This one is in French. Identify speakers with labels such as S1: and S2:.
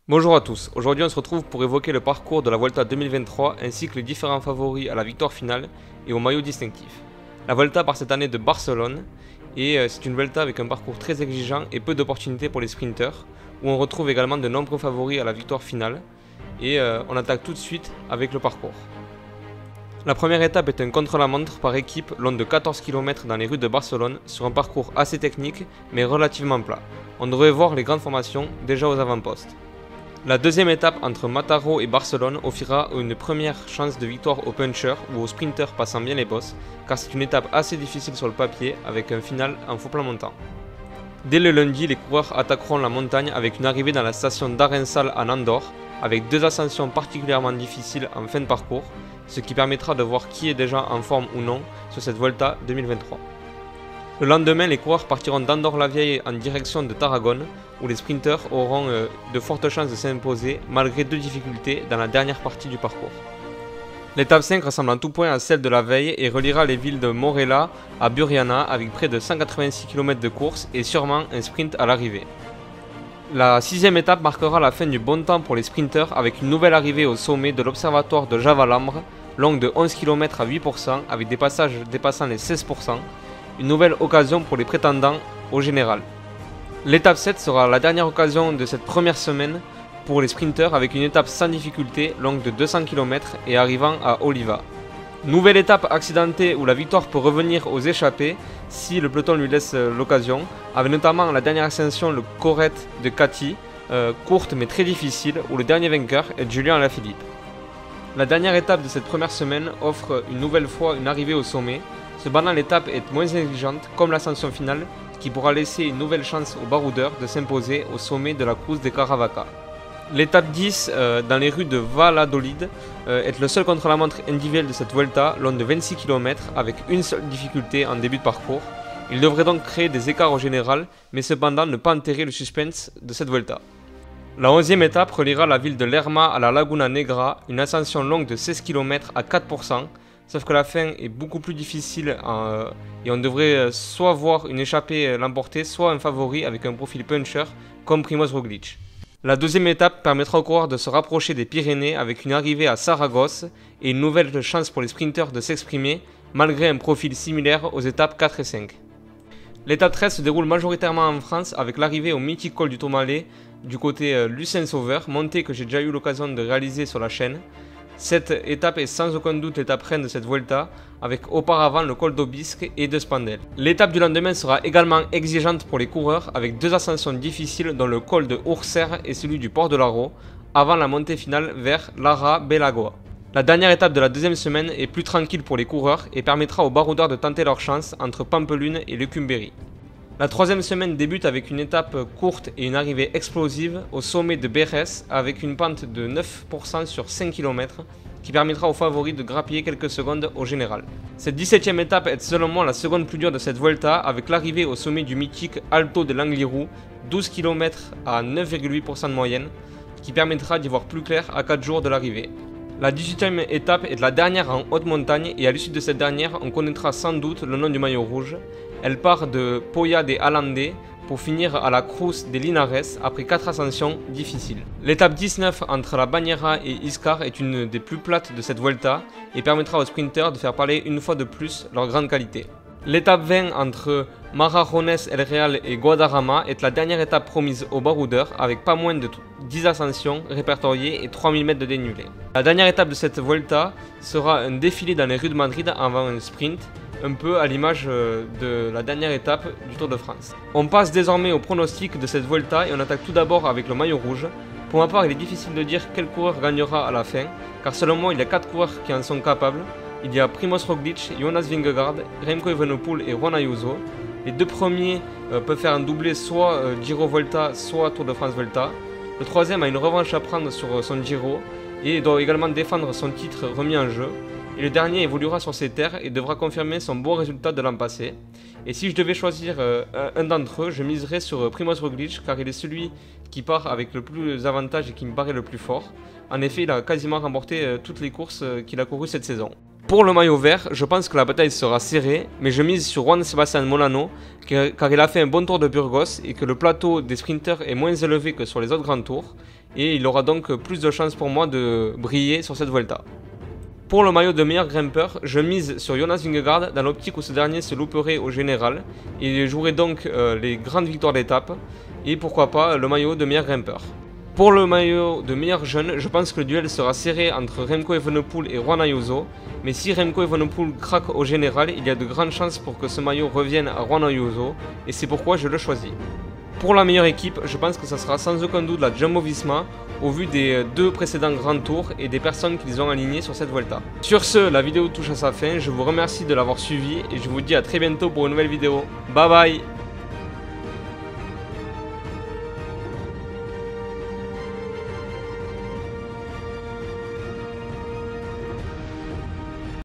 S1: Bonjour à tous, aujourd'hui on se retrouve pour évoquer le parcours de la Volta 2023 ainsi que les différents favoris à la victoire finale et au maillot distinctif. La Volta part cette année de Barcelone et c'est une Volta avec un parcours très exigeant et peu d'opportunités pour les sprinteurs où on retrouve également de nombreux favoris à la victoire finale et on attaque tout de suite avec le parcours. La première étape est un contre-la-montre par équipe long de 14 km dans les rues de Barcelone sur un parcours assez technique mais relativement plat. On devrait voir les grandes formations déjà aux avant-postes. La deuxième étape entre Mataró et Barcelone offrira une première chance de victoire aux punchers ou aux sprinters passant bien les bosses, car c'est une étape assez difficile sur le papier avec un final en faux plat montant. Dès le lundi, les coureurs attaqueront la montagne avec une arrivée dans la station d'Arensal à Andorre, avec deux ascensions particulièrement difficiles en fin de parcours, ce qui permettra de voir qui est déjà en forme ou non sur cette Volta 2023. Le lendemain, les coureurs partiront d'Andorre-la-Vieille en direction de Tarragone, où les sprinters auront de fortes chances de s'imposer malgré deux difficultés dans la dernière partie du parcours. L'étape 5 ressemble en tout point à celle de la veille et reliera les villes de Morella à Burriana avec près de 186 km de course et sûrement un sprint à l'arrivée. La sixième étape marquera la fin du bon temps pour les sprinters avec une nouvelle arrivée au sommet de l'observatoire de Javalambre, longue de 11 km à 8% avec des passages dépassant les 16%, une nouvelle occasion pour les prétendants au général. L'étape 7 sera la dernière occasion de cette première semaine pour les sprinters avec une étape sans difficulté longue de 200 km et arrivant à Oliva. Nouvelle étape accidentée où la victoire peut revenir aux échappés si le peloton lui laisse l'occasion, avec notamment la dernière ascension, le Corret de Cati, courte mais très difficile, où le dernier vainqueur est Julien Alaphilippe. La dernière étape de cette première semaine offre une nouvelle fois une arrivée au sommet. Cependant, l'étape est moins exigeante comme l'ascension finale qui pourra laisser une nouvelle chance aux baroudeurs de s'imposer au sommet de la Cruz de Caravaca. L'étape 10 dans les rues de Valladolid est le seul contre-la-montre individuel de cette Volta, long de 26 km avec une seule difficulté en début de parcours. Il devrait donc créer des écarts au général, mais cependant ne pas enterrer le suspense de cette Volta. La 11e étape reliera la ville de Lerma à la Laguna Negra, une ascension longue de 16 km à 4%, sauf que la fin est beaucoup plus difficile et on devrait soit voir une échappée l'emporter, soit un favori avec un profil puncher comme Primož Roglič. La deuxième étape permettra aux coureurs de se rapprocher des Pyrénées avec une arrivée à Saragosse et une nouvelle chance pour les sprinters de s'exprimer malgré un profil similaire aux étapes 4 et 5. L'étape 13 se déroule majoritairement en France avec l'arrivée au mythique col du Tourmalet du côté Lucin-Sauveur, montée que j'ai déjà eu l'occasion de réaliser sur la chaîne. Cette étape est sans aucun doute l'étape reine de cette Volta, avec auparavant le col d'Aubisque et de Spandel. L'étape du lendemain sera également exigeante pour les coureurs, avec deux ascensions difficiles dont le col de Ourser et celui du Port de l'Aro, avant la montée finale vers Lara-Belagua. La dernière étape de la deuxième semaine est plus tranquille pour les coureurs et permettra aux baroudeurs de tenter leur chance entre Pampelune et Lecumberri. La troisième semaine débute avec une étape courte et une arrivée explosive au sommet de Béres avec une pente de 9% sur 5 km qui permettra aux favoris de grappiller quelques secondes au général. Cette 17e étape est selon moi la seconde plus dure de cette Volta avec l'arrivée au sommet du mythique Alto de l'Angliru, 12 km à 9,8% de moyenne, qui permettra d'y voir plus clair à 4 jours de l'arrivée. La 18e étape est la dernière en haute montagne et à l'issue de cette dernière, on connaîtra sans doute le nom du maillot rouge. Elle part de Poya de Allande pour finir à la Cruz de Linares après 4 ascensions difficiles. L'étape 19 entre la Bañera et Iscar est une des plus plates de cette Volta et permettra aux sprinters de faire parler une fois de plus leur grande qualité. L'étape 20 entre Marajones, El Real et Guadarrama est la dernière étape promise aux baroudeurs avec pas moins de 10 ascensions répertoriées et 3000 mètres de dénivelé. La dernière étape de cette Volta sera un défilé dans les rues de Madrid avant un sprint, un peu à l'image de la dernière étape du Tour de France. On passe désormais au pronostic de cette Volta et on attaque tout d'abord avec le maillot rouge. Pour ma part, il est difficile de dire quel coureur gagnera à la fin, car selon moi, il y a 4 coureurs qui en sont capables. Il y a Primož Roglič, Jonas Vingegaard, Remco Evenepoel et Juan Ayuso. Les deux premiers peuvent faire un doublé soit Giro Volta, soit Tour de France Volta. Le troisième a une revanche à prendre sur son Giro et doit également défendre son titre remis en jeu. Et le dernier évoluera sur ses terres et devra confirmer son bon résultat de l'an passé. Et si je devais choisir un d'entre eux, je miserais sur Primož Roglič car il est celui qui part avec le plus d'avantages et qui me paraît le plus fort. En effet, il a quasiment remporté toutes les courses qu'il a courues cette saison. Pour le maillot vert, je pense que la bataille sera serrée, mais je mise sur Juan Sebastián Molano car il a fait un bon tour de Burgos et que le plateau des sprinters est moins élevé que sur les autres grands tours. et il aura donc plus de chances pour moi de briller sur cette Vuelta. Pour le maillot de meilleur grimpeur, je mise sur Jonas Vingegaard dans l'optique où ce dernier se louperait au général et jouerait donc les grandes victoires d'étape et pourquoi pas le maillot de meilleur grimpeur. Pour le maillot de meilleur jeune, je pense que le duel sera serré entre Remco Evenepoel et Juan Ayuso, mais si Remco Evenepoel craque au général, il y a de grandes chances pour que ce maillot revienne à Juan Ayuso et c'est pourquoi je le choisis. Pour la meilleure équipe, je pense que ça sera sans aucun doute la Jumbo-Visma au vu des 2 précédents grands tours et des personnes qu'ils ont alignées sur cette Vuelta. Sur ce, la vidéo touche à sa fin, je vous remercie de l'avoir suivi et je vous dis à très bientôt pour une nouvelle vidéo. Bye bye!